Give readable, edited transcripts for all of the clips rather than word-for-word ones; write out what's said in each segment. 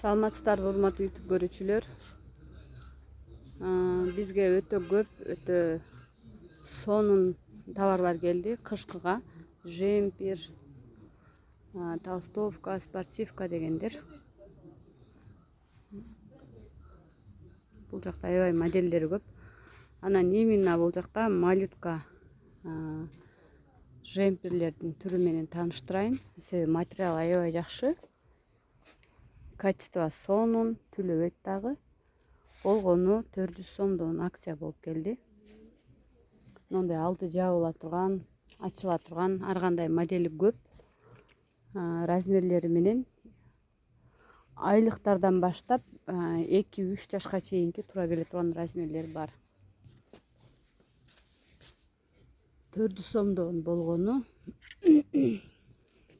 Саламатсыздарбы урматтуу YouTube көрүүчүлөр. Бизге өтө көп, өтө сонун товарлар келди кышкыга. Жемпир, толстовка, спортивка дегендер. Бул жакта аябай модельдери көп. Анан именно бул жакта малютка жемпирлердин түрү менен тааныштырайын. Себеби материал аябай жакшы. Качество сонун, түлөбөйт дагы. Болгону 400 сомдон акция болуп келди. Мындай алты жабыла турган, ачыла турган ар кандай модели көп. Размерлери менен айлыктардан баштап 2-3 жашка чейинки туура келе турган размерлер бар. 400 сомдон болгону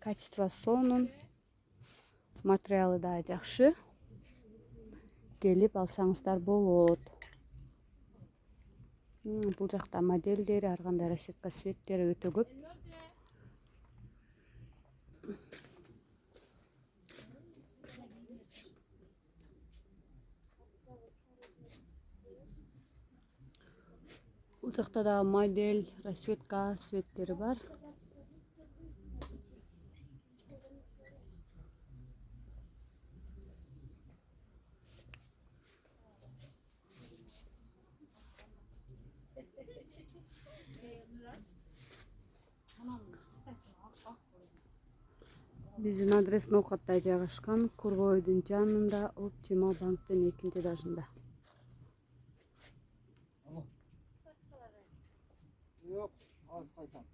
качество сонун, материалы да жакшы. Келип алсаңыздар болот. Бул жакта модельдери, ар кандай расчетка светтери өтө көп. Бул жакта да модель, расцветка светтери бар. Биздин адрес Ноокатта жайгашкан, Кургойдун жанында, Оптима банктын экинчи этажында. Yok, az kaytan.